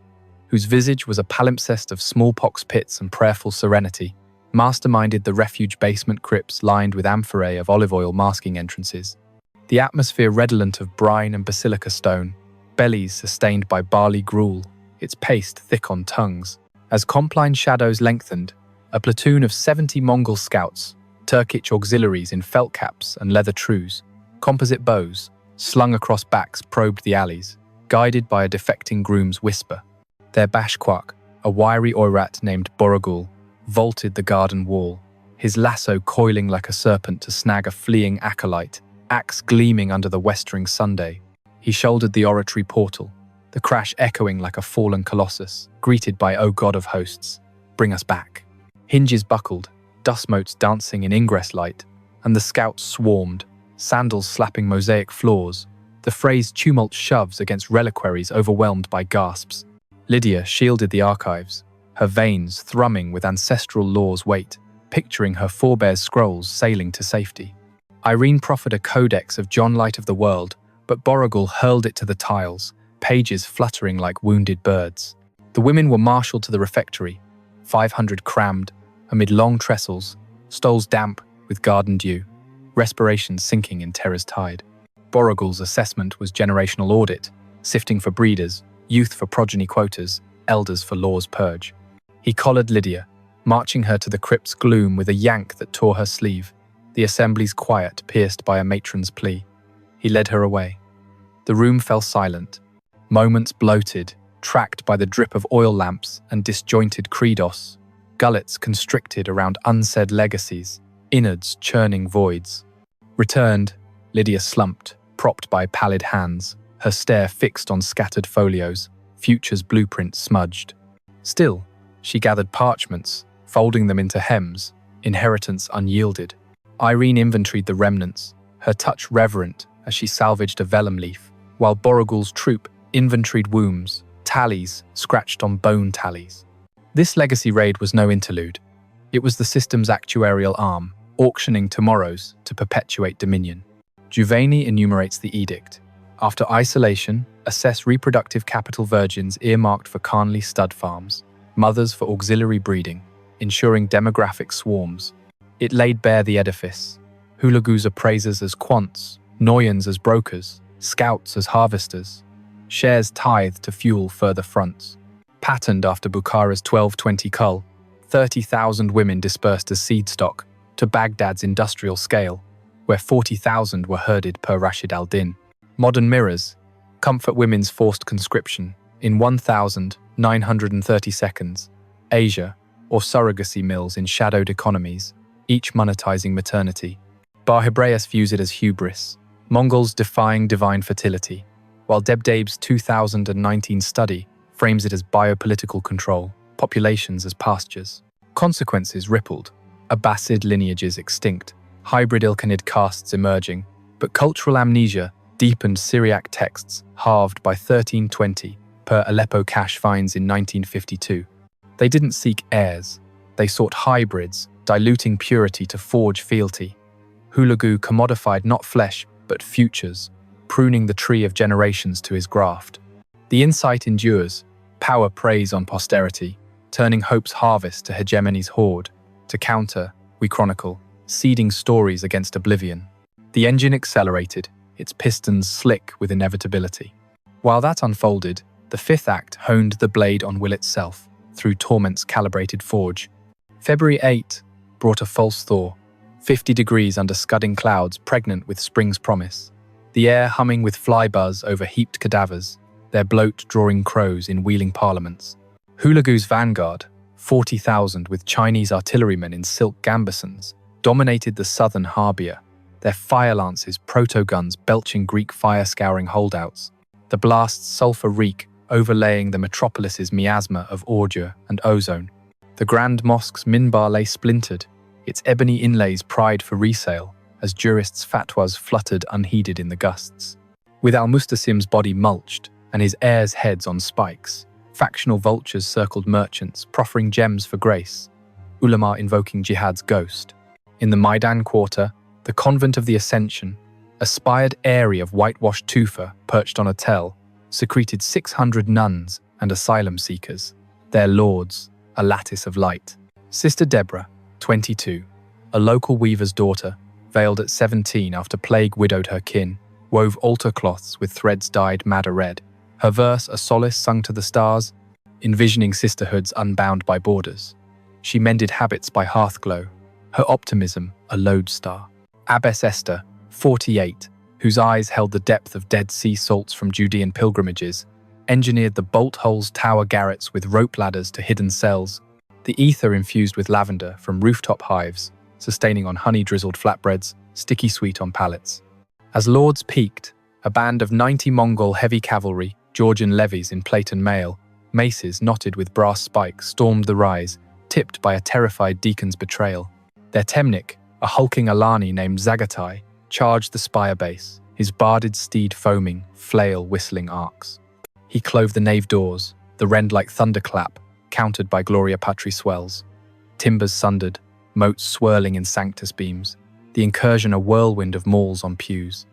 whose visage was a palimpsest of smallpox pits and prayerful serenity, masterminded the refuge basement crypts lined with amphorae of olive oil masking entrances. The atmosphere redolent of brine and basilica stone, bellies sustained by barley gruel, its paste thick on tongues. As Compline shadows lengthened, a platoon of 70 Mongol scouts, Turkish auxiliaries in felt caps and leather trews, composite bows, slung across backs probed the alleys, guided by a defecting groom's whisper. Their bashquak, a wiry oirat named Borogul, vaulted the garden wall, his lasso coiling like a serpent to snag a fleeing acolyte, axe gleaming under the westering Sunday. He shouldered the oratory portal, the crash echoing like a fallen colossus, greeted by "O God of hosts, bring us back." Hinges buckled, dust motes dancing in ingress light, and the scouts swarmed, sandals slapping mosaic floors, the phrased tumult shoves against reliquaries overwhelmed by gasps. Lydia shielded the archives, her veins thrumming with ancestral lore's weight, picturing her forebears' scrolls sailing to safety. Irene proffered a codex of John Light of the World, but Borogul hurled it to the tiles, pages fluttering like wounded birds. The women were marshaled to the refectory, 500 crammed, amid long trestles, stoles damp with garden dew, respirations sinking in terror's tide. Borogul's assessment was generational audit, sifting for breeders, youth for progeny quotas, elders for law's purge. He collared Lydia, marching her to the crypt's gloom with a yank that tore her sleeve, the assembly's quiet pierced by a matron's plea. He led her away. The room fell silent, moments bloated, tracked by the drip of oil lamps and disjointed credos, gullets constricted around unsaid legacies, innards churning voids. Returned, Lydia slumped, propped by pallid hands, her stare fixed on scattered folios, future's blueprint smudged. Still, she gathered parchments, folding them into hems, inheritance unyielded. Irene inventoried the remnants, her touch reverent as she salvaged a vellum leaf, while Borogul's troop inventoried wombs, tallies scratched on bone tallies. This legacy raid was no interlude. It was the system's actuarial arm, auctioning tomorrows to perpetuate dominion. Juvayni enumerates the edict. After isolation, assess reproductive capital virgins earmarked for Khanly stud farms, mothers for auxiliary breeding, ensuring demographic swarms. It laid bare the edifice. Hulagu's appraisers as quants, Noyans as brokers, scouts as harvesters, shares tithed to fuel further fronts. Patterned after Bukhara's 1220 cull, 30,000 women dispersed as seed stock to Baghdad's industrial scale, where 40,000 were herded per Rashid al-Din. Modern mirrors comfort women's forced conscription in 1,930 seconds, Asia, or surrogacy mills in shadowed economies, each monetizing maternity. Hebraeus views it as hubris, Mongols defying divine fertility, while Debdabe's 2019 study frames it as biopolitical control, populations as pastures. Consequences rippled, Abbasid lineages extinct, hybrid Ilkhanid castes emerging, but cultural amnesia deepened Syriac texts halved by 1320 per Aleppo cache finds in 1952. They didn't seek heirs, they sought hybrids, diluting purity to forge fealty. Hulagu commodified not flesh, but futures, pruning the tree of generations to his graft. The insight endures, power preys on posterity, turning hope's harvest to hegemony's hoard. To counter, we chronicle, seeding stories against oblivion. The engine accelerated, its pistons slick with inevitability. While that unfolded, the fifth act honed the blade on will itself, through torment's calibrated forge. February 8 brought a false thaw, 50 degrees under scudding clouds pregnant with spring's promise. The air humming with fly buzz over heaped cadavers, their bloat drawing crows in wheeling parliaments. Hulagu's vanguard, 40,000 with Chinese artillerymen in silk gambesons, dominated the southern Harbia, their fire lances proto-guns belching Greek fire-scouring holdouts, the blast's sulfur reek overlaying the metropolis's miasma of ordure and ozone. The Grand Mosque's minbar lay splintered, its ebony inlays pried for resale, as jurists' fatwas fluttered unheeded in the gusts. With al-Mustasim's body mulched and his heirs' heads on spikes, factional vultures circled merchants, proffering gems for grace, ulama invoking jihad's ghost. In the Maidan quarter, the Convent of the Ascension, a spired eyrie of whitewashed tufa perched on a tell, secreted 600 nuns and asylum seekers, their lords, a lattice of light. Sister Deborah, 22, a local weaver's daughter, veiled at 17 after plague widowed her kin, wove altar cloths with threads dyed madder red, her verse a solace sung to the stars, envisioning sisterhoods unbound by borders. She mended habits by hearthglow, her optimism a lodestar. Abbess Esther, 48, whose eyes held the depth of Dead Sea salts from Judean pilgrimages, engineered the bolt-holes tower garrets with rope ladders to hidden cells, the ether infused with lavender from rooftop hives, sustaining on honey-drizzled flatbreads, sticky sweet on pallets. As lords peaked, a band of 90 Mongol heavy cavalry, Georgian levies in plate and mail, maces knotted with brass spikes stormed the rise, tipped by a terrified deacon's betrayal. Their temnik, a hulking Alani named Zagatai, charged the spire base, his barded steed foaming, flail whistling arcs. He clove the nave doors, the rend like thunderclap, countered by Gloria Patri swells. Timbers sundered, moats swirling in sanctus beams, the incursion a whirlwind of mauls on pews.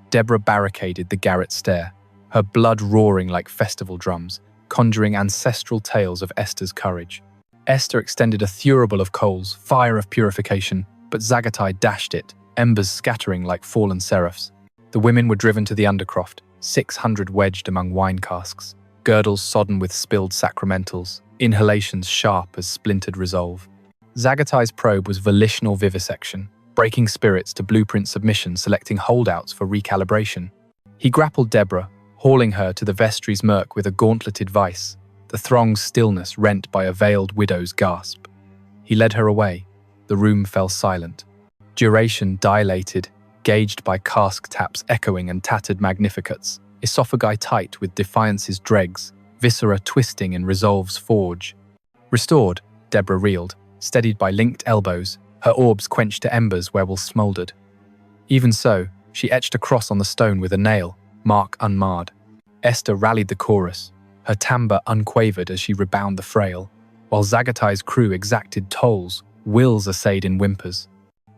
Deborah barricaded the garret stair, her blood roaring like festival drums, conjuring ancestral tales of Esther's courage. Esther extended a thurible of coals, fire of purification, but Zagatai dashed it, embers scattering like fallen seraphs. The women were driven to the undercroft, 600 wedged among wine casks, girdles sodden with spilled sacramentals, inhalations sharp as splintered resolve. Zagatai's probe was volitional vivisection, breaking spirits to blueprint submission, selecting holdouts for recalibration. He grappled Deborah, hauling her to the vestry's murk with a gauntleted vice, the throng's stillness rent by a veiled widow's gasp. He led her away. The room fell silent. Duration dilated, gauged by cask taps echoing and tattered magnificats, esophagi tight with defiance's dregs, viscera twisting in resolve's forge. Restored, Deborah reeled, steadied by linked elbows, her orbs quenched to embers where will smouldered. Even so, she etched a cross on the stone with a nail, mark unmarred. Esther rallied the chorus, her timbre unquavered as she rebound the frail, while Zagatai's crew exacted tolls, wills essayed in whimpers.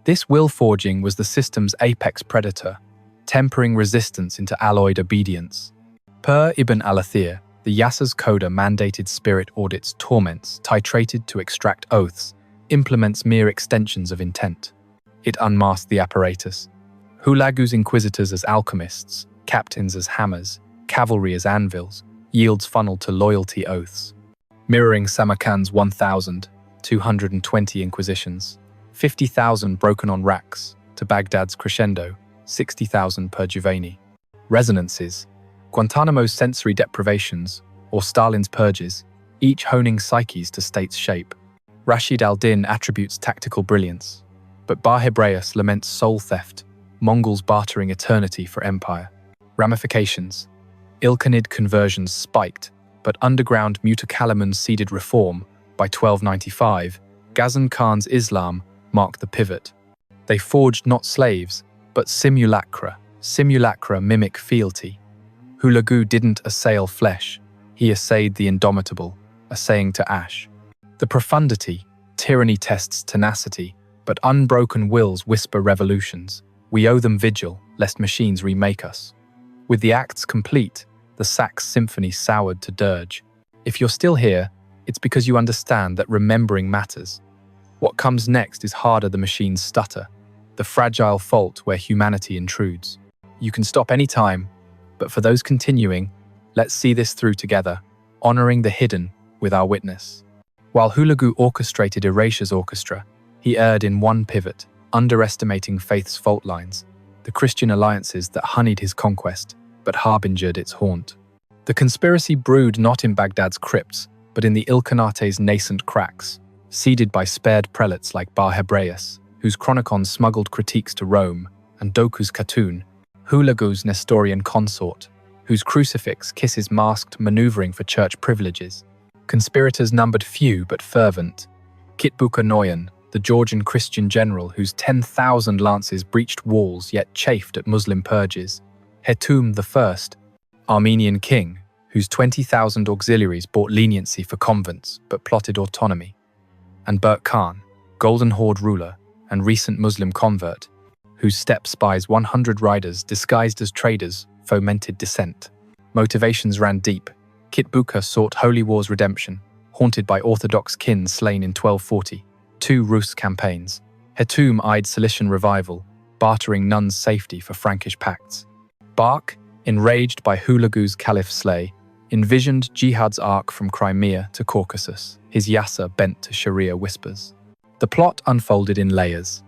This will forging was the system's apex predator, tempering resistance into alloyed obedience. Per Ibn al-Athir, the yasa's coda mandated spirit audits torments titrated to extract oaths, implements mere extensions of intent. It unmasked the apparatus. Hulagu's inquisitors as alchemists, captains as hammers, cavalry as anvils, yields funneled to loyalty oaths. Mirroring Samarkand's 1,220 inquisitions, 50,000 broken on racks, to Baghdad's crescendo, 60,000 per Juvayni. Resonances, Guantanamo's sensory deprivations, or Stalin's purges, each honing psyches to state's shape. Rashid al-Din attributes tactical brilliance. But Bar Hebraeus laments soul theft, Mongols bartering eternity for empire. Ramifications. Ilkhanid conversions spiked, but underground Mutakallimun seeded reform. By 1295, Ghazan Khan's Islam marked the pivot. They forged not slaves, but simulacra. Simulacra mimic fealty. Hulagu didn't assail flesh, he essayed the indomitable, assaying to ash. The profundity, tyranny tests tenacity, but unbroken wills whisper revolutions. We owe them vigil, lest machines remake us. With the acts complete, the sax symphony soured to dirge. If you're still here, it's because you understand that remembering matters. What comes next is harder the machines stutter, the fragile fault where humanity intrudes. You can stop any time, but for those continuing, let's see this through together, honoring the hidden with our witness. While Hulagu orchestrated Erasure's orchestra, he erred in one pivot, underestimating faith's fault lines, the Christian alliances that honeyed his conquest, but harbingered its haunt. The conspiracy brewed not in Baghdad's crypts, but in the Ilkhanate's nascent cracks, seeded by spared prelates like Bar Hebraeus, whose Chronicon smuggled critiques to Rome, and Doku's Khatun, Hulagu's Nestorian consort, whose crucifix kisses masked maneuvering for church privileges. Conspirators numbered few but fervent. Kitbuka Noyan, the Georgian Christian general whose 10,000 lances breached walls yet chafed at Muslim purges. Hetum I, Armenian king, whose 20,000 auxiliaries bought leniency for convents but plotted autonomy. And Berk Khan, Golden Horde ruler and recent Muslim convert, whose step spies 100 riders disguised as traders fomented dissent. Motivations ran deep. Kitbuka sought Holy War's redemption, haunted by Orthodox kin slain in 1240, 2 Rus campaigns. Hetum eyed Cilician revival, bartering Nuns' safety for Frankish pacts. Bark, enraged by Hulagu's caliph slay, envisioned jihad's arc from Crimea to Caucasus, his yasa bent to Sharia whispers. The plot unfolded in layers.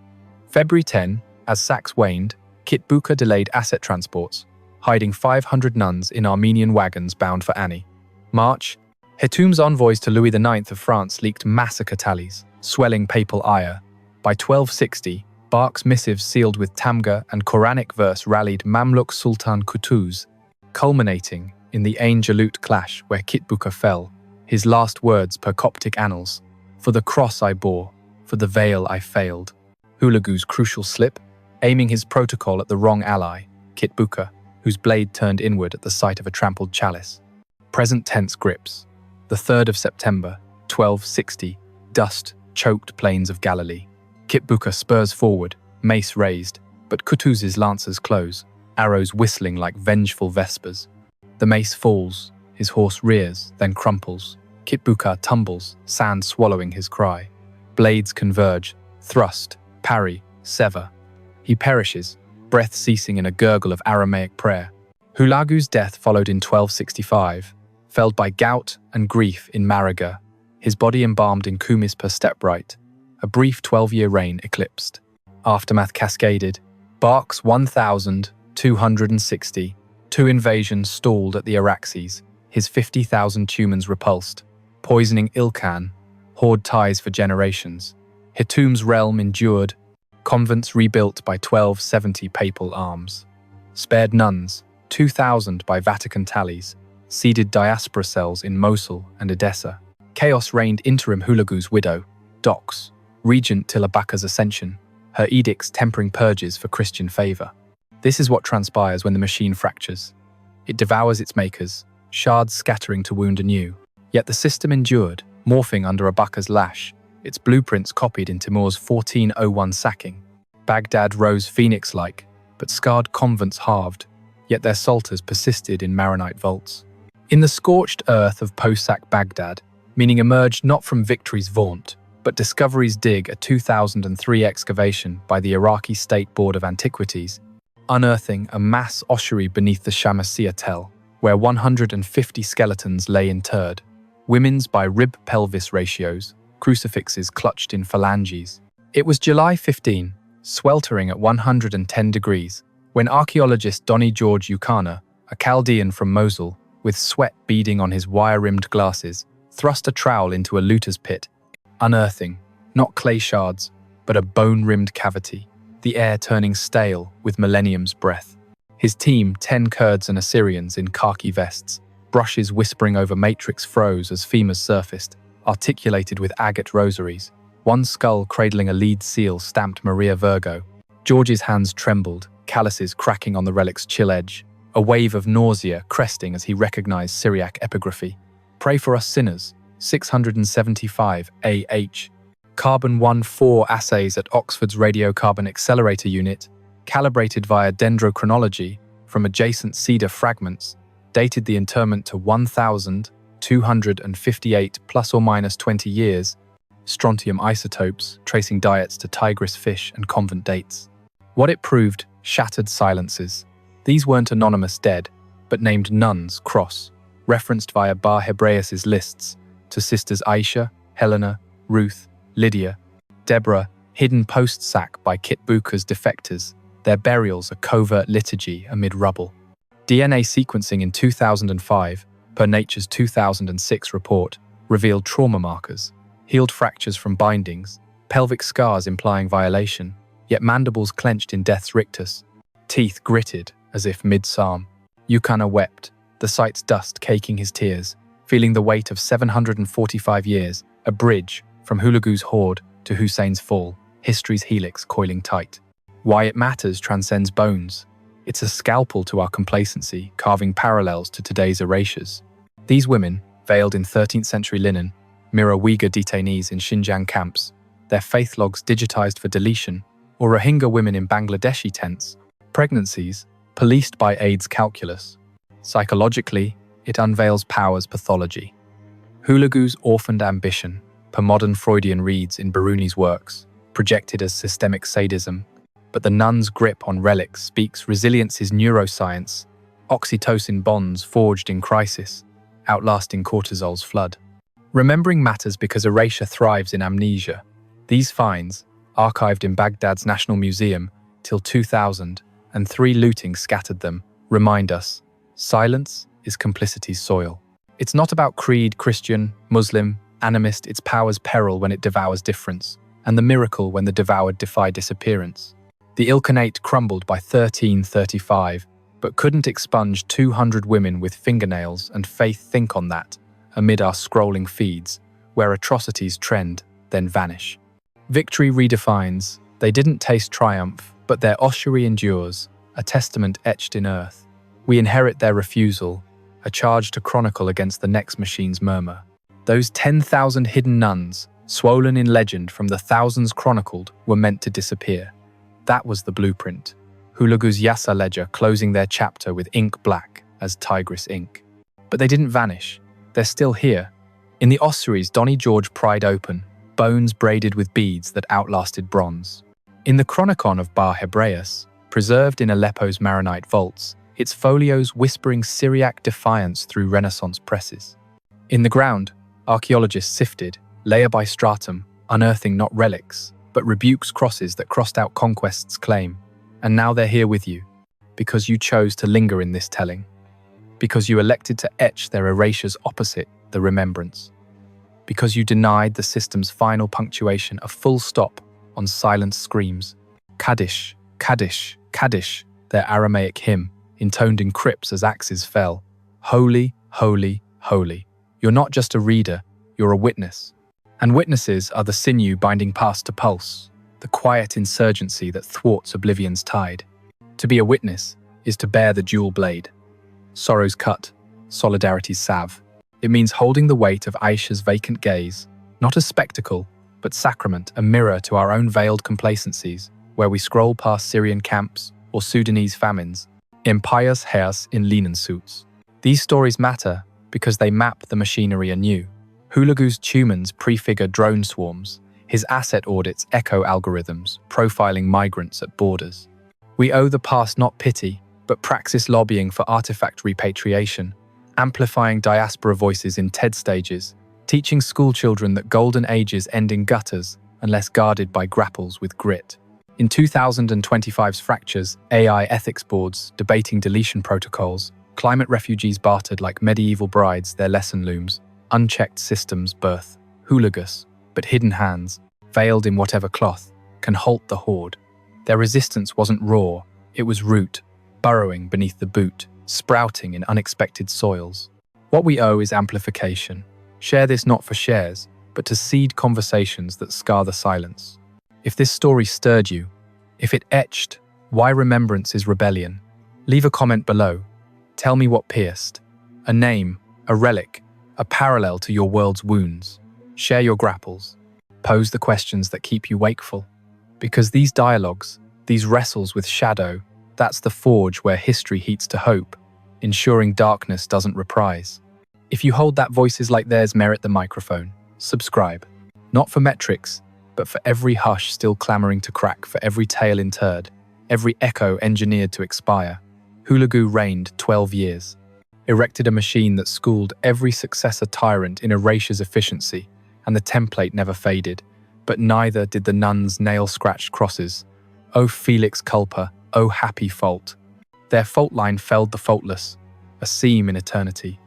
February 10, as Saxe waned, Kitbuka delayed asset transports, hiding 500 nuns in Armenian wagons bound for Ani. March, Hetum's envoys to Louis IX of France leaked massacre tallies, swelling papal ire. By 1260, Bark's missives sealed with Tamga and Quranic verse rallied Mamluk Sultan Qutuz, culminating in the Ain Jalut clash where Kitbuka fell, his last words per Coptic annals: "For the cross I bore, for the veil I failed." Hulagu's crucial slip, aiming his protocol at the wrong ally, Kitbuka, whose blade turned inward at the sight of a trampled chalice. Present tense grips. The 3rd of September, 1260, dust choked plains of Galilee. Kitbuka spurs forward, mace raised, but Qutuz's lancers close, arrows whistling like vengeful vespers. The mace falls, his horse rears, then crumples. Kitbuka tumbles, sand swallowing his cry. Blades converge, thrust, parry, sever. He perishes, breath ceasing in a gurgle of Aramaic prayer. Hulagu's death followed in 1265, felled by gout and grief in Mariga, his body embalmed in kumis per step-right. A brief 12-year reign eclipsed. Aftermath cascaded. Bark's 1,260, 2 invasions stalled at the Araxes, his 50,000 Tumans repulsed, poisoning Ilkhan, horde ties for generations. Hetum's realm endured, convents rebuilt by 1270 papal arms. Spared nuns, 2,000 by Vatican tallies, seeded diaspora cells in Mosul and Edessa. Chaos reigned interim Hulagu's widow, Dox, regent till Abaka's ascension, her edicts tempering purges for Christian favor. This is what transpires when the machine fractures. It devours its makers, shards scattering to wound anew. Yet the system endured, morphing under Abaka's lash, its blueprints copied in Timur's 1401 sacking. Baghdad rose phoenix-like, but scarred convents halved, yet their psalters persisted in Maronite vaults. In the scorched earth of post-sack Baghdad, meaning emerged not from victory's vaunt, but discovery's dig, a 2003 excavation by the Iraqi State Board of Antiquities, unearthing a mass ossuary beneath the Shamasiya Tell, where 150 skeletons lay interred, women's by rib-pelvis ratios, crucifixes clutched in phalanges. It was July 15, sweltering at 110 degrees, when archaeologist Donny George, a Chaldean from Mosul, with sweat beading on his wire-rimmed glasses, thrust a trowel into a looter's pit, unearthing, not clay shards, but a bone-rimmed cavity, the air turning stale with millennium's breath. His team, 10 Kurds and Assyrians in khaki vests, brushes whispering over matrix froze as femurs surfaced, articulated with agate rosaries, one skull cradling a lead seal stamped Maria Virgo. George's hands trembled, calluses cracking on the relic's chill edge, a wave of nausea cresting as he recognized Syriac epigraphy. Pray for us sinners, 675 AH. Carbon-14 assays at Oxford's radiocarbon accelerator unit, calibrated via dendrochronology from adjacent cedar fragments, dated the interment to 1,258 plus or minus 20 years, strontium isotopes tracing diets to Tigris fish and convent dates. What it proved shattered silences. These weren't anonymous dead, but named nuns cross, referenced via Bar Hebraeus' lists to sisters Aisha, Helena, Ruth, Lydia, Deborah, hidden post-sack by Kit Booker's defectors, their burials a covert liturgy amid rubble. DNA sequencing in 2005, per Nature's 2006 report, revealed trauma markers, healed fractures from bindings, pelvic scars implying violation, yet mandibles clenched in death's rictus, teeth gritted as if mid-psalm. Yucana wept, the sight's dust caking his tears, feeling the weight of 745 years, a bridge from Hulagu's horde to Hussein's fall, history's helix coiling tight. Why it matters transcends bones. It's a scalpel to our complacency, carving parallels to today's erasures. These women, veiled in 13th century linen, mirror Uyghur detainees in Xinjiang camps, their faith logs digitized for deletion, or Rohingya women in Bangladeshi tents, pregnancies, policed by AIDS calculus. Psychologically, it unveils power's pathology. Hulagu's orphaned ambition, per modern Freudian reads in Biruni's works, projected as systemic sadism, but the nun's grip on relics speaks resilience's neuroscience, oxytocin bonds forged in crisis, outlasting cortisol's flood. Remembering matters because erasure thrives in amnesia. These finds, archived in Baghdad's National Museum till 2000, and 3 lootings scattered them, remind us, silence is complicity's soil. It's not about creed, Christian, Muslim, animist, it's power's peril when it devours difference, and the miracle when the devoured defy disappearance. The Ilkhanate crumbled by 1335, but couldn't expunge 200 women with fingernails and faith. Think on that, amid our scrolling feeds, where atrocities trend, then vanish. Victory redefines, they didn't taste triumph, but their ossuary endures, a testament etched in earth. We inherit their refusal, a charge to chronicle against the next machine's murmur. Those 10,000 hidden nuns, swollen in legend from the thousands chronicled, were meant to disappear. That was the blueprint. Hulagu's yasa ledger closing their chapter with ink black as Tigris ink. But they didn't vanish. They're still here. In the ossuaries Donny George pried open, bones braided with beads that outlasted bronze. In the Chronicon of Bar Hebraeus, preserved in Aleppo's Maronite vaults, its folios whispering Syriac defiance through Renaissance presses. In the ground, archaeologists sifted, layer by stratum, unearthing not relics, but rebukes crosses that crossed out conquest's claim. And now they're here with you, because you chose to linger in this telling, because you elected to etch their erasures opposite the remembrance, because you denied the system's final punctuation a full stop on silent screams. Kaddish, Kaddish, Kaddish, their Aramaic hymn, intoned in crypts as axes fell. Holy, holy, holy. You're not just a reader, you're a witness. And witnesses are the sinew binding past to pulse, the quiet insurgency that thwarts oblivion's tide. To be a witness is to bear the dual blade. Sorrow's cut, solidarity's salve. It means holding the weight of Aisha's vacant gaze, not a spectacle, but sacrament, a mirror to our own veiled complacencies, where we scroll past Syrian camps or Sudanese famines, impious hairs in linen suits. These stories matter because they map the machinery anew. Hulagu's tumens prefigure drone swarms, his asset audits echo algorithms, profiling migrants at borders. We owe the past not pity, but praxis lobbying for artifact repatriation, amplifying diaspora voices in TED stages, teaching schoolchildren that golden ages end in gutters unless guarded by grapples with grit. In 2025's Fractures, AI ethics boards debating deletion protocols, climate refugees bartered like medieval brides, their lesson looms. Unchecked systems birth, hulagus, but hidden hands, veiled in whatever cloth, can halt the horde. Their resistance wasn't raw, it was root, burrowing beneath the boot, sprouting in unexpected soils. What we owe is amplification. Share this not for shares, but to seed conversations that scar the silence. If this story stirred you, if it etched why remembrance is rebellion, leave a comment below. Tell me what pierced. A name, a relic, a parallel to your world's wounds. Share your grapples. Pose the questions that keep you wakeful. Because these dialogues, these wrestles with shadow, that's the forge where history heats to hope, ensuring darkness doesn't reprise. If you hold that voices like theirs merit the microphone, subscribe. Not for metrics, but for every hush still clamoring to crack, for every tale interred, every echo engineered to expire. Hulagu reigned 12 years, erected a machine that schooled every successor tyrant in erasure's efficiency, and the template never faded, but neither did the nuns' nail-scratched crosses. O felix culpa, O happy fault. Their fault line felled the faultless, a seam in eternity.